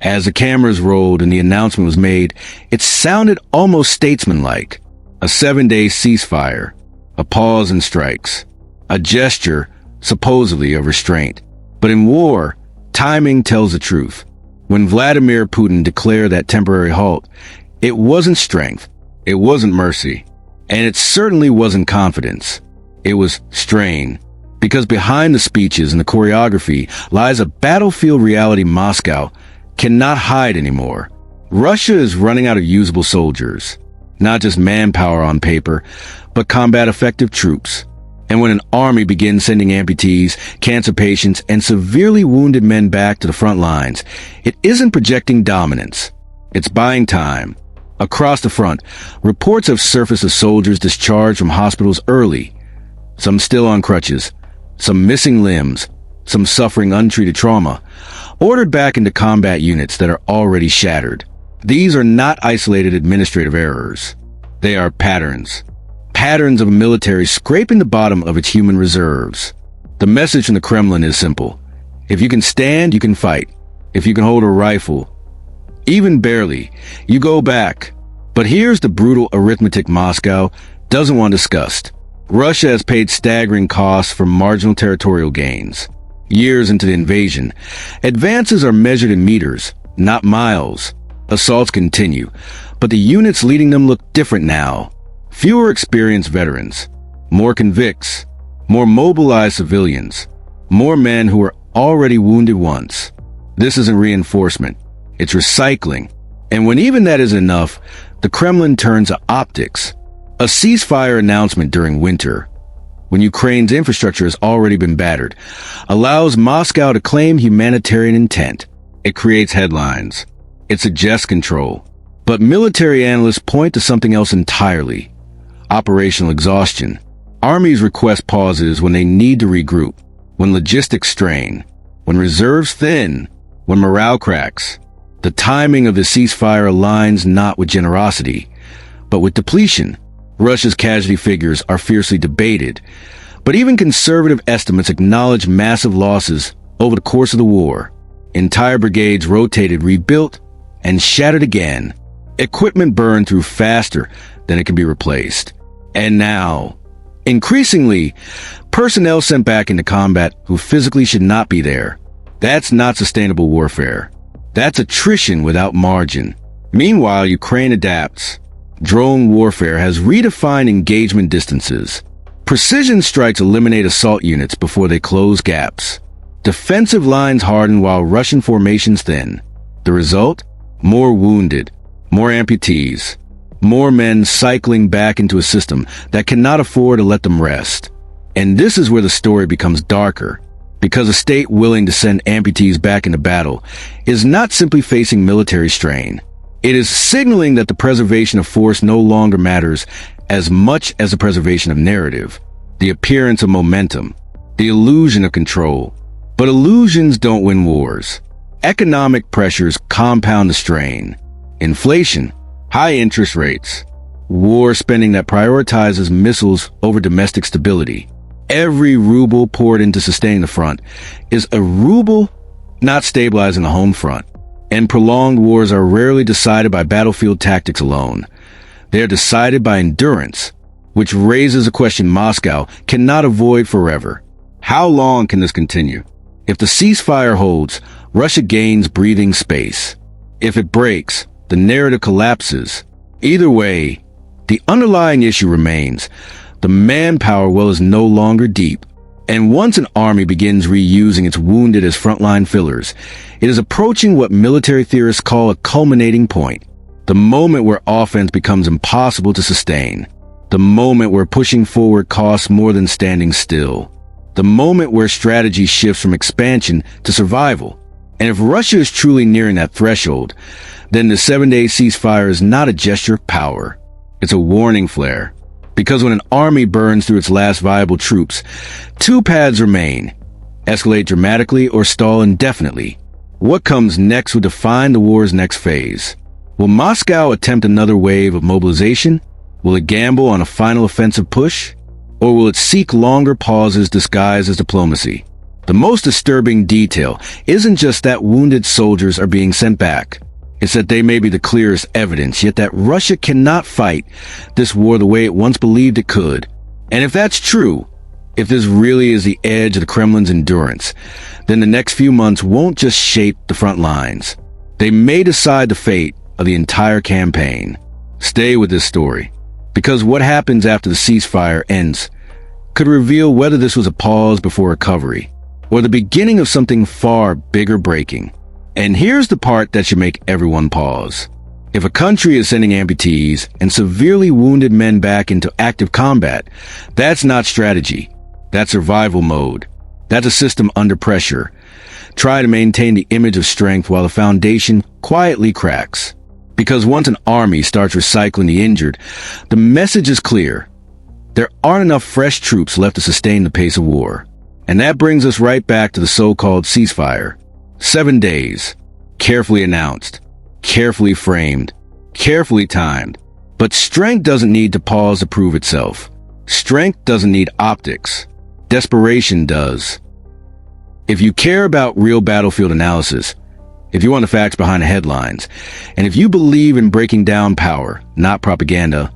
As the cameras rolled and the announcement was made, it sounded almost statesmanlike. A 7-day ceasefire, a pause in strikes, a gesture, supposedly, of restraint. But in war, timing tells the truth. When Vladimir Putin declared that temporary halt, it wasn't strength, it wasn't mercy, and it certainly wasn't confidence. It was strain. Because behind the speeches and the choreography lies a battlefield reality Moscow cannot hide anymore. Russia is running out of usable soldiers, not just manpower on paper, but combat-effective troops. And when an army begins sending amputees, cancer patients, and severely wounded men back to the front lines, it isn't projecting dominance. It's buying time. Across the front, reports have surfaced of soldiers discharged from hospitals early, some still on crutches, some missing limbs, some suffering untreated trauma, ordered back into combat units that are already shattered. These are not isolated administrative errors. They are patterns. Patterns of a military scraping the bottom of its human reserves. The message from the Kremlin is simple. If you can stand, you can fight. If you can hold a rifle, even barely, you go back. But here's the brutal arithmetic Moscow doesn't want discussed. Russia has paid staggering costs for marginal territorial gains. Years into the invasion, advances are measured in meters, not miles. Assaults continue, but the units leading them look different now. Fewer experienced veterans, more convicts, more mobilized civilians, more men who were already wounded once. This isn't reinforcement, it's recycling. And when even that isn't enough, the Kremlin turns to optics. A ceasefire announcement during winter, when Ukraine's infrastructure has already been battered, allows Moscow to claim humanitarian intent. It creates headlines. It suggests control. But military analysts point to something else entirely. Operational exhaustion. Armies request pauses when they need to regroup, when logistics strain, when reserves thin, when morale cracks. The timing of the ceasefire aligns not with generosity, but with depletion. Russia's casualty figures are fiercely debated, but even conservative estimates acknowledge massive losses over the course of the war. Entire brigades rotated, rebuilt, and shattered again. Equipment burned through faster than it can be replaced. And now, increasingly, personnel sent back into combat who physically should not be there. That's not sustainable warfare. That's attrition without margin. Meanwhile, Ukraine adapts. Drone warfare has redefined engagement distances. Precision strikes eliminate assault units before they close gaps. Defensive lines harden while Russian formations thin. The result? More wounded, more amputees, more men cycling back into a system that cannot afford to let them rest. And this is where the story becomes darker, because a state willing to send amputees back into battle is not simply facing military strain. It is signaling that the preservation of force no longer matters as much as the preservation of narrative, the appearance of momentum, the illusion of control. But illusions don't win wars. Economic pressures compound the strain. Inflation, high interest rates, war spending that prioritizes missiles over domestic stability. Every ruble poured into sustaining the front is a ruble not stabilizing the home front. And prolonged wars are rarely decided by battlefield tactics alone. They are decided by endurance, which raises a question Moscow cannot avoid forever. How long can this continue? If the ceasefire holds, Russia gains breathing space. If it breaks, the narrative collapses. Either way, the underlying issue remains. The manpower well is no longer deep. And once an army begins reusing its wounded as frontline fillers, it is approaching what military theorists call a culminating point. The moment where offense becomes impossible to sustain. The moment where pushing forward costs more than standing still. The moment where strategy shifts from expansion to survival. And if Russia is truly nearing that threshold, then the 7-day ceasefire is not a gesture of power. It's a warning flare. Because when an army burns through its last viable troops, two paths remain: escalate dramatically or stall indefinitely. What comes next will define the war's next phase. Will Moscow attempt another wave of mobilization? Will it gamble on a final offensive push? Or will it seek longer pauses disguised as diplomacy? The most disturbing detail isn't just that wounded soldiers are being sent back. It's that they may be the clearest evidence, yet that Russia cannot fight this war the way it once believed it could. And if that's true, if this really is the edge of the Kremlin's endurance, then the next few months won't just shape the front lines. They may decide the fate of the entire campaign. Stay with this story, because what happens after the ceasefire ends could reveal whether this was a pause before recovery, or the beginning of something far bigger breaking. And here's the part that should make everyone pause. If a country is sending amputees and severely wounded men back into active combat, that's not strategy. That's survival mode. That's a system under pressure. Try to maintain the image of strength while the foundation quietly cracks. Because once an army starts recycling the injured, the message is clear. There aren't enough fresh troops left to sustain the pace of war. And that brings us right back to the so-called ceasefire. 7 days. Carefully announced. Carefully framed. Carefully timed. But strength doesn't need to pause to prove itself. Strength doesn't need optics. Desperation does. If you care about real battlefield analysis, if you want the facts behind the headlines, and if you believe in breaking down power, not propaganda,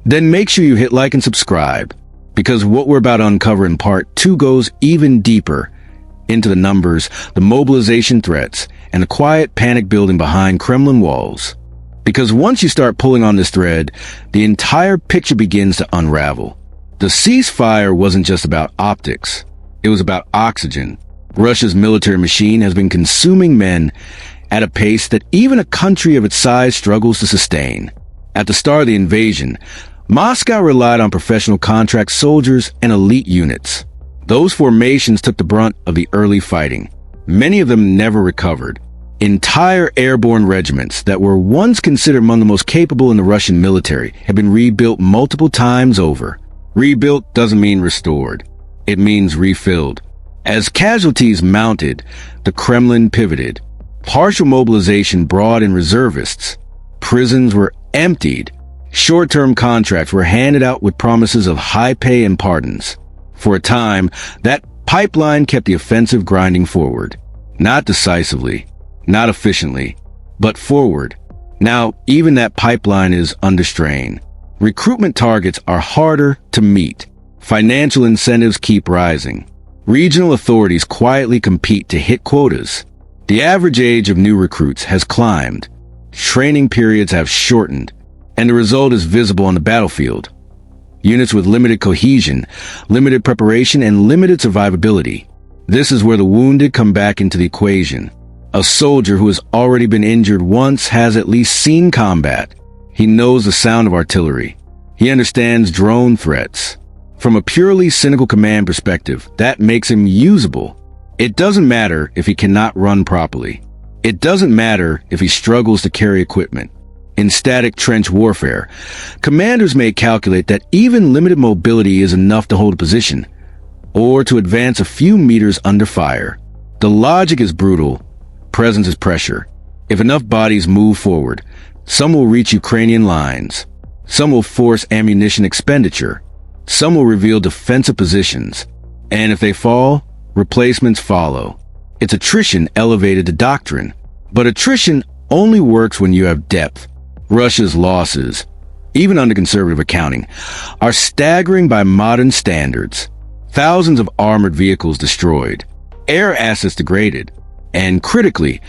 then make sure you hit like and subscribe, because what we're about to uncover in part 2 goes even deeper into the numbers, the mobilization threats, and the quiet panic building behind Kremlin walls. Because once you start pulling on this thread, the entire picture begins to unravel. The ceasefire wasn't just about optics. It was about oxygen. Russia's military machine has been consuming men at a pace that even a country of its size struggles to sustain. At the start of the invasion, Moscow relied on professional contract soldiers and elite units. Those formations took the brunt of the early fighting. Many of them never recovered. Entire airborne regiments that were once considered among the most capable in the Russian military have been rebuilt multiple times over. Rebuilt doesn't mean restored. It means refilled. As casualties mounted, the Kremlin pivoted. Partial mobilization brought in reservists. Prisons were emptied. Short-term contracts were handed out with promises of high pay and pardons. For a time, that pipeline kept the offensive grinding forward. Not decisively, not efficiently, but forward. Now, even that pipeline is under strain. Recruitment targets are harder to meet. Financial incentives keep rising. Regional authorities quietly compete to hit quotas. The average age of new recruits has climbed. Training periods have shortened. And the result is visible on the battlefield. Units with limited cohesion, limited preparation, and limited survivability. This is where the wounded come back into the equation. A soldier who has already been injured once has at least seen combat. He knows the sound of artillery. He understands drone threats. From a purely cynical command perspective, that makes him usable. It doesn't matter if he cannot run properly. It doesn't matter if he struggles to carry equipment. In static trench warfare, commanders may calculate that even limited mobility is enough to hold a position, or to advance a few meters under fire. The logic is brutal. Presence is pressure. If enough bodies move forward, some will reach Ukrainian lines. Some will force ammunition expenditure. Some will reveal defensive positions. And if they fall, replacements follow. It's attrition elevated to doctrine. But attrition only works when you have depth. Russia's losses, even under conservative accounting, are staggering by modern standards. Thousands of armored vehicles destroyed. Air assets degraded. And critically,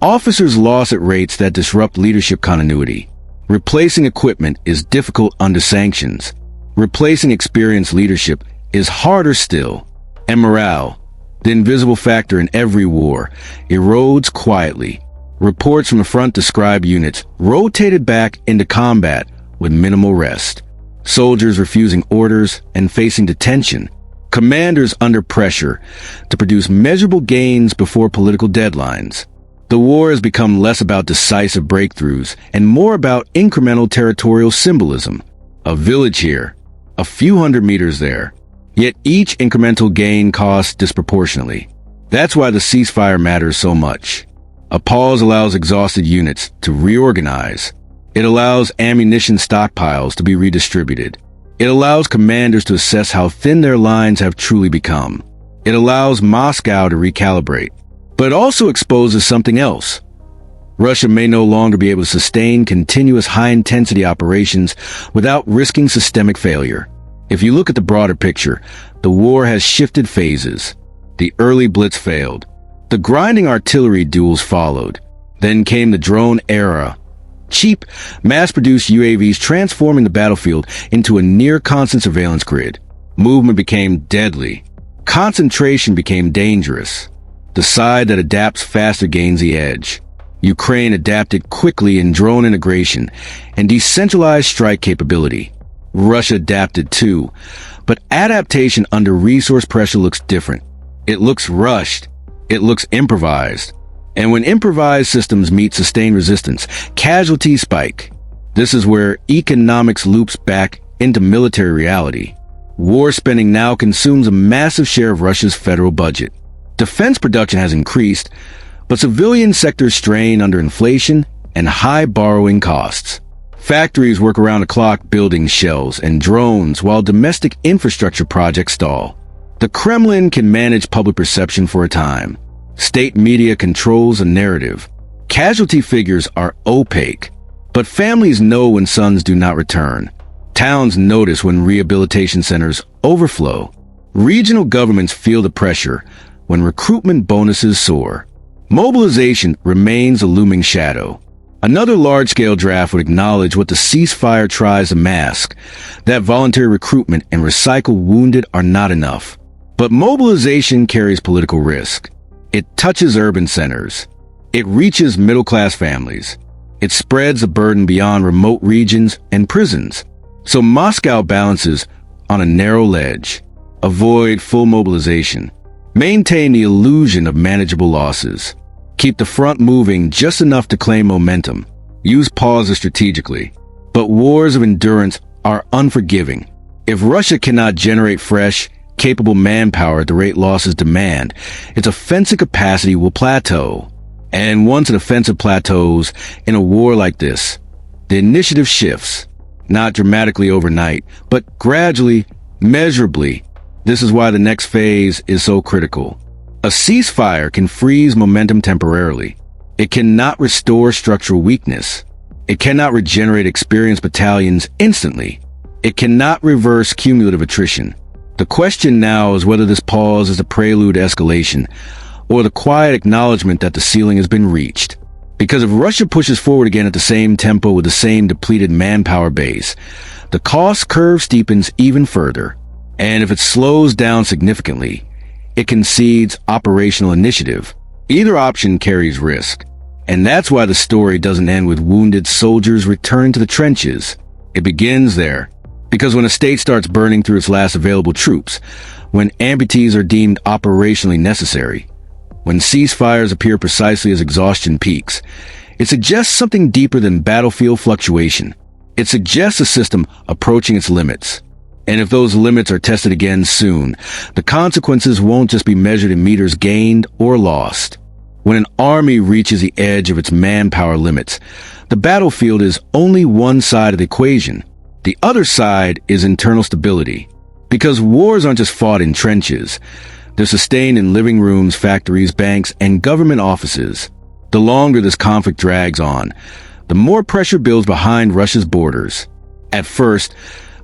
officers lost at rates that disrupt leadership continuity. Replacing equipment is difficult under sanctions. Replacing experienced leadership is harder still. And morale, the invisible factor in every war, erodes quietly. Reports from the front describe units rotated back into combat with minimal rest. Soldiers refusing orders and facing detention. Commanders under pressure to produce measurable gains before political deadlines. The war has become less about decisive breakthroughs and more about incremental territorial symbolism. A village here, a few hundred meters there. Yet each incremental gain costs disproportionately. That's why the ceasefire matters so much. A pause allows exhausted units to reorganize. It allows ammunition stockpiles to be redistributed. It allows commanders to assess how thin their lines have truly become. It allows Moscow to recalibrate. But it also exposes something else. Russia may no longer be able to sustain continuous high-intensity operations without risking systemic failure. If you look at the broader picture, the war has shifted phases. The early blitz failed. The grinding artillery duels followed. Then came the drone era. Cheap, mass-produced UAVs transforming the battlefield into a near-constant surveillance grid. Movement became deadly. Concentration became dangerous. The side that adapts faster gains the edge. Ukraine adapted quickly in drone integration and decentralized strike capability. Russia adapted too, but adaptation under resource pressure looks different. It looks rushed. It looks improvised. And when improvised systems meet sustained resistance, casualties spike. This is where economics loops back into military reality. War spending now consumes a massive share of Russia's federal budget. Defense production has increased, but civilian sectors strain under inflation and high borrowing costs. Factories work around the clock building shells and drones while domestic infrastructure projects stall. The Kremlin can manage public perception for a time. State media controls a narrative. Casualty figures are opaque, but families know when sons do not return. Towns notice when rehabilitation centers overflow. Regional governments feel the pressure when recruitment bonuses soar. Mobilization remains a looming shadow. Another large-scale draft would acknowledge what the ceasefire tries to mask, that voluntary recruitment and recycle wounded are not enough. But mobilization carries political risk. It touches urban centers. It reaches middle-class families. It spreads the burden beyond remote regions and prisons. So Moscow balances on a narrow ledge. Avoid full mobilization. Maintain the illusion of manageable losses. Keep the front moving just enough to claim momentum. Use pauses strategically. But wars of endurance are unforgiving. If Russia cannot generate fresh, capable manpower at the rate losses demand, its offensive capacity will plateau. And once an offensive plateaus in a war like this, the initiative shifts. Not dramatically overnight, but gradually, measurably. This is why the next phase is so critical. A ceasefire can freeze momentum temporarily. It cannot restore structural weakness. It cannot regenerate experienced battalions instantly. It cannot reverse cumulative attrition. The question now is whether this pause is a prelude to escalation, or the quiet acknowledgement that the ceiling has been reached. Because if Russia pushes forward again at the same tempo with the same depleted manpower base, the cost curve steepens even further. And if it slows down significantly, it concedes operational initiative. Either option carries risk. And that's why the story doesn't end with wounded soldiers returning to the trenches. It begins there. Because when a state starts burning through its last available troops, when amputees are deemed operationally necessary, when ceasefires appear precisely as exhaustion peaks, it suggests something deeper than battlefield fluctuation. It suggests a system approaching its limits. And if those limits are tested again soon, the consequences won't just be measured in meters gained or lost. When an army reaches the edge of its manpower limits, the battlefield is only one side of the equation. The other side is internal stability. Because wars aren't just fought in trenches. They're sustained in living rooms, factories, banks, and government offices. The longer this conflict drags on, the more pressure builds behind Russia's borders. At first,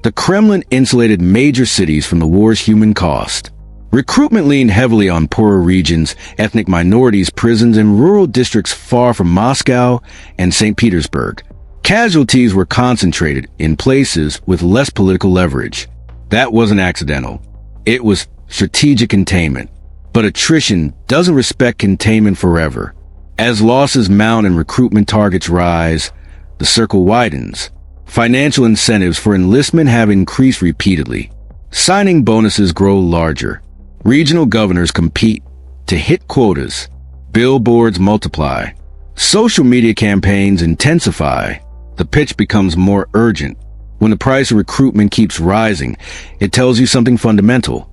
the Kremlin insulated major cities from the war's human cost. Recruitment leaned heavily on poorer regions, ethnic minorities, prisons, and rural districts far from Moscow and St. Petersburg. Casualties were concentrated in places with less political leverage. That wasn't accidental. It was strategic containment. But attrition doesn't respect containment forever. As losses mount and recruitment targets rise, the circle widens. Financial incentives for enlistment have increased repeatedly. Signing bonuses grow larger. Regional governors compete to hit quotas. Billboards multiply. Social media campaigns intensify. The pitch becomes more urgent. When the price of recruitment keeps rising, it tells you something fundamental.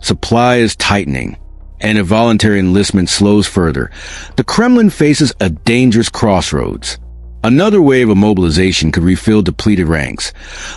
Supply is tightening. And if voluntary enlistment slows further, the Kremlin faces a dangerous crossroads. Another wave of mobilization could refill depleted ranks,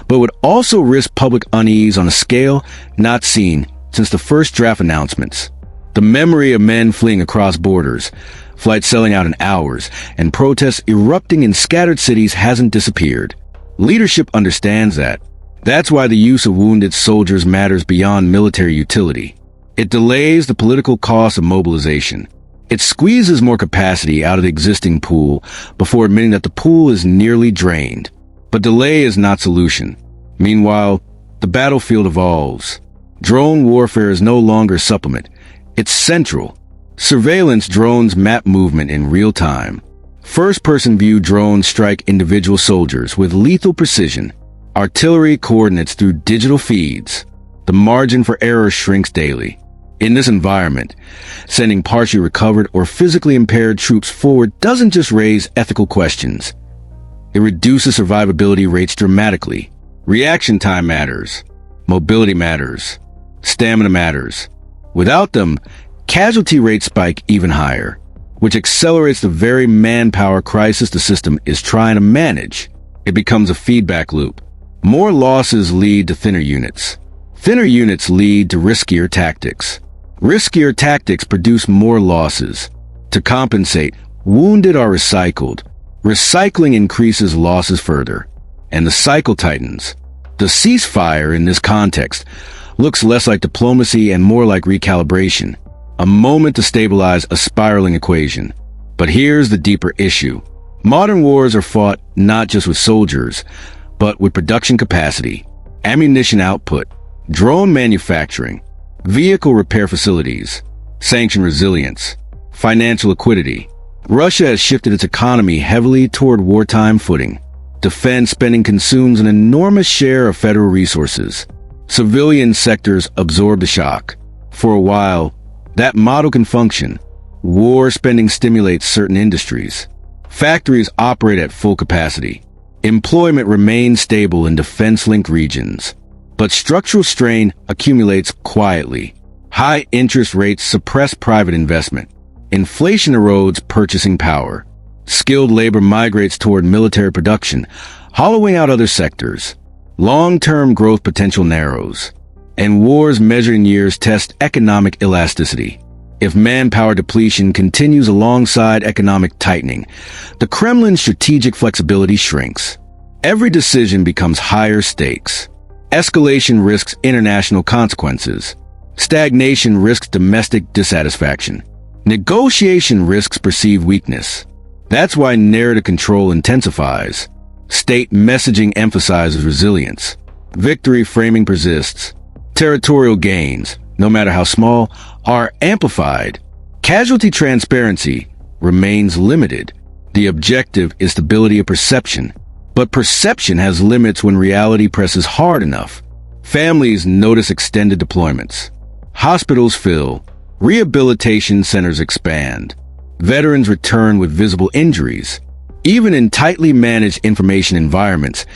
but would also risk public unease on a scale not seen since the first draft announcements. The memory of men fleeing across borders, flights selling out in hours, and protests erupting in scattered cities hasn't disappeared. Leadership understands that. That's why the use of wounded soldiers matters beyond military utility. It delays the political cost of mobilization. It squeezes more capacity out of the existing pool before admitting that the pool is nearly drained. But delay is not solution. Meanwhile, the battlefield evolves. Drone warfare is no longer supplement. It's central. Surveillance drones map movement in real time. First-person view drones strike individual soldiers with lethal precision. Artillery coordinates through digital feeds. The margin for error shrinks daily. In this environment, sending partially recovered or physically impaired troops forward doesn't just raise ethical questions. It reduces survivability rates dramatically. Reaction time matters. Mobility matters. Stamina matters. Without them, casualty rates spike even higher, which accelerates the very manpower crisis the system is trying to manage. It becomes a feedback loop. More losses lead to thinner units. Thinner units lead to riskier tactics. Riskier tactics produce more losses. To compensate, wounded are recycled. Recycling increases losses further, and the cycle tightens. The ceasefire in this context looks less like diplomacy and more like recalibration, a moment to stabilize a spiraling equation. But here's the deeper issue. Modern wars are fought not just with soldiers, but with production capacity, ammunition output, drone manufacturing, vehicle repair facilities, sanction resilience, financial liquidity. Russia has shifted its economy heavily toward wartime footing. Defense spending consumes an enormous share of federal resources. Civilian sectors absorb the shock. For a while, that model can function. War spending stimulates certain industries. Factories operate at full capacity. Employment remains stable in defense-linked regions. But structural strain accumulates quietly. High interest rates suppress private investment. Inflation erodes purchasing power. Skilled labor migrates toward military production, hollowing out other sectors. Long-term growth potential narrows. And wars measured in years test economic elasticity. If manpower depletion continues alongside economic tightening, the Kremlin's strategic flexibility shrinks. Every decision becomes higher stakes. Escalation risks international consequences. Stagnation risks domestic dissatisfaction. Negotiation risks perceived weakness. That's why narrative control intensifies. State messaging emphasizes resilience. Victory framing persists. Territorial gains, no matter how small, are amplified. Casualty transparency remains limited. The objective is stability of perception. But perception has limits when reality presses hard enough. Families notice extended deployments. Hospitals fill. Rehabilitation centers expand. Veterans return with visible injuries. Even in tightly managed information environments,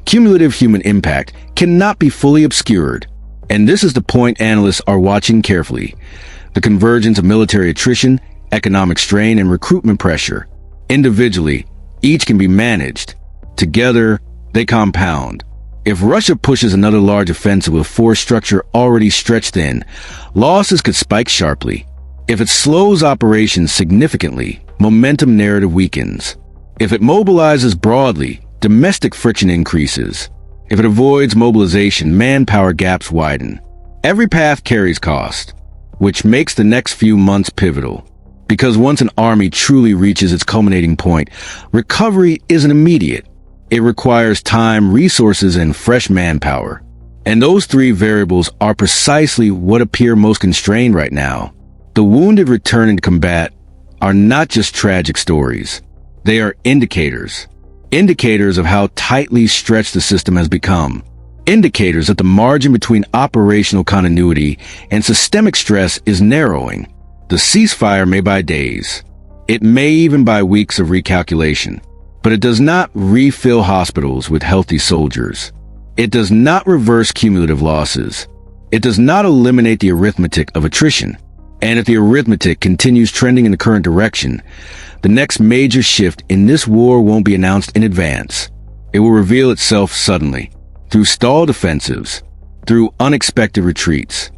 cumulative human impact cannot be fully obscured. And this is the point analysts are watching carefully. The convergence of military attrition, economic strain, and recruitment pressure. Individually, each can be managed. Together, they compound. If Russia pushes another large offensive with force structure already stretched thin, losses could spike sharply. If it slows operations significantly, momentum narrative weakens. If it mobilizes broadly, domestic friction increases. If it avoids mobilization, manpower gaps widen. Every path carries cost, which makes the next few months pivotal. Because once an army truly reaches its culminating point, recovery isn't immediate. It requires time, resources, and fresh manpower. And those three variables are precisely what appear most constrained right now. The wounded returning to combat are not just tragic stories. They are indicators. Indicators of how tightly stretched the system has become. Indicators that the margin between operational continuity and systemic stress is narrowing. The ceasefire may buy days. It may even buy weeks of recalculation. But it does not refill hospitals with healthy soldiers. It does not reverse cumulative losses. It does not eliminate the arithmetic of attrition. And if the arithmetic continues trending in the current direction, the next major shift in this war won't be announced in advance. It will reveal itself suddenly, through stalled offensives, through unexpected retreats,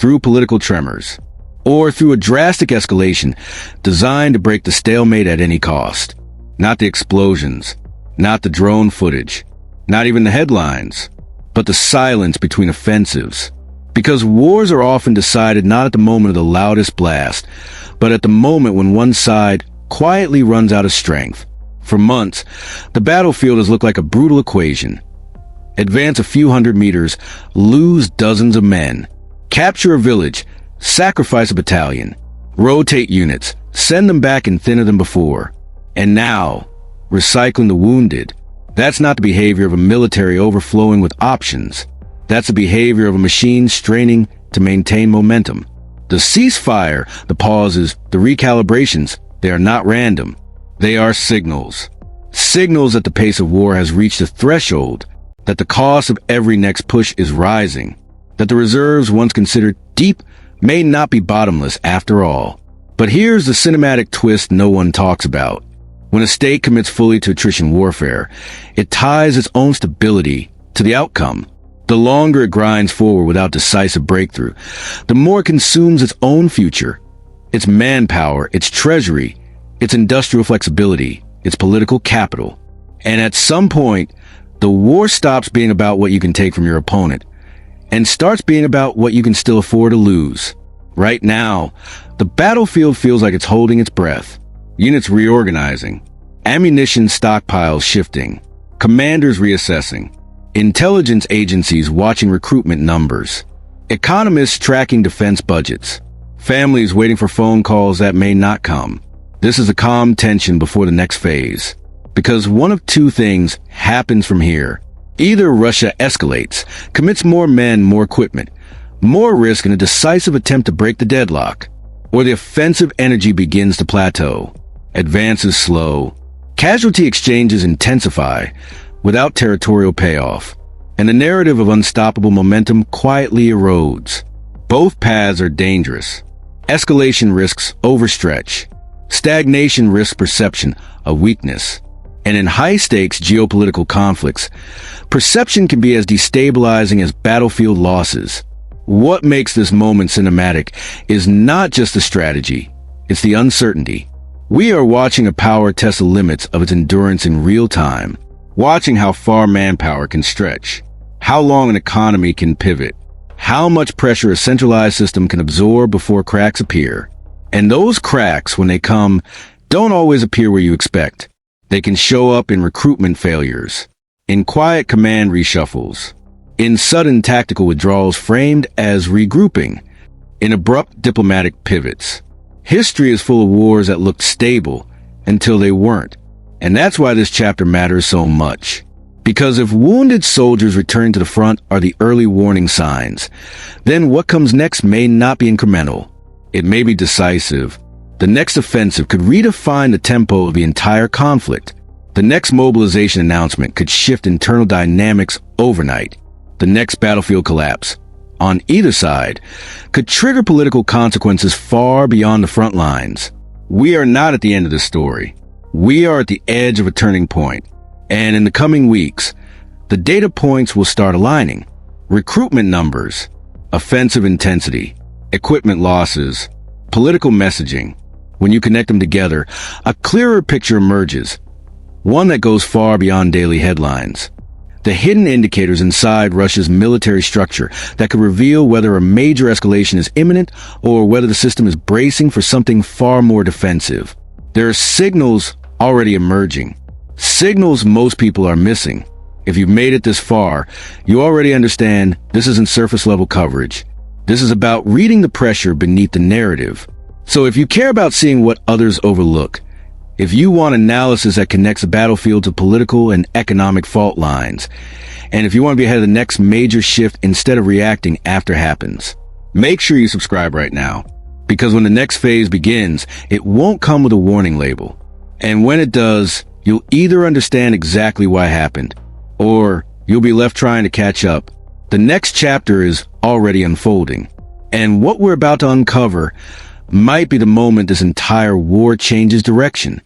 through political tremors, or through a drastic escalation designed to break the stalemate at any cost. Not the explosions, not the drone footage, not even the headlines, but the silence between offensives. Because wars are often decided not at the moment of the loudest blast, but at the moment when one side quietly runs out of strength. For months, the battlefield has looked like a brutal equation. Advance a few hundred meters, lose dozens of men. Capture a village, sacrifice a battalion. Rotate units, send them back and thinner than before. And now, recycling the wounded. That's not the behavior of a military overflowing with options. That's the behavior of a machine straining to maintain momentum. The ceasefire, the pauses, the recalibrations, they are not random. They are signals. Signals that the pace of war has reached a threshold, that the cost of every next push is rising, that the reserves once considered deep may not be bottomless after all. But here's the cinematic twist no one talks about. When a state commits fully to attrition warfare, it ties its own stability to the outcome. The longer it grinds forward without decisive breakthrough, the more it consumes its own future, its manpower, its treasury, its industrial flexibility, its political capital. And at some point, the war stops being about what you can take from your opponent and starts being about what you can still afford to lose. Right now, the battlefield feels like it's holding its breath. Units reorganizing, ammunition stockpiles shifting, commanders reassessing, intelligence agencies watching recruitment numbers, economists tracking defense budgets, families waiting for phone calls that may not come. This is a calm tension before the next phase, because one of two things happens from here. Either Russia escalates, commits more men, more equipment, more risk in a decisive attempt to break the deadlock, or the offensive energy begins to plateau. Advances slow, casualty exchanges intensify without territorial payoff, and the narrative of unstoppable momentum quietly erodes. Both paths are dangerous. Escalation risks overstretch. Stagnation risks perception of weakness. And in high-stakes geopolitical conflicts, perception can be as destabilizing as battlefield losses. What makes this moment cinematic is not just the strategy, it's the uncertainty. We are watching a power test the limits of its endurance in real time, watching how far manpower can stretch, how long an economy can pivot, how much pressure a centralized system can absorb before cracks appear. And those cracks, when they come, don't always appear where you expect. They can show up in recruitment failures, in quiet command reshuffles, in sudden tactical withdrawals framed as regrouping, in abrupt diplomatic pivots. History is full of wars that looked stable until they weren't. And that's why this chapter matters so much. Because if wounded soldiers return to the front are the early warning signs, then what comes next may not be incremental. It may be decisive. The next offensive could redefine the tempo of the entire conflict. The next mobilization announcement could shift internal dynamics overnight. The next battlefield collapse, on either side, could trigger political consequences far beyond the front lines. We are not at the end of the story. We are at the edge of a turning point. And in the coming weeks, the data points will start aligning. Recruitment numbers, offensive intensity, equipment losses, political messaging. When you connect them together, a clearer picture emerges, one that goes far beyond daily headlines. The hidden indicators inside Russia's military structure that could reveal whether a major escalation is imminent or whether the system is bracing for something far more defensive. There are signals already emerging, signals most people are missing. If you've made it this far, you already understand this isn't surface level coverage. This is about reading the pressure beneath the narrative. So if you care about seeing what others overlook, if you want analysis that connects the battlefield to political and economic fault lines, and if you want to be ahead of the next major shift instead of reacting after it happens, make sure you subscribe right now. Because when the next phase begins, it won't come with a warning label. And when it does, you'll either understand exactly why it happened, or you'll be left trying to catch up. The next chapter is already unfolding. And what we're about to uncover might be the moment this entire war changes direction.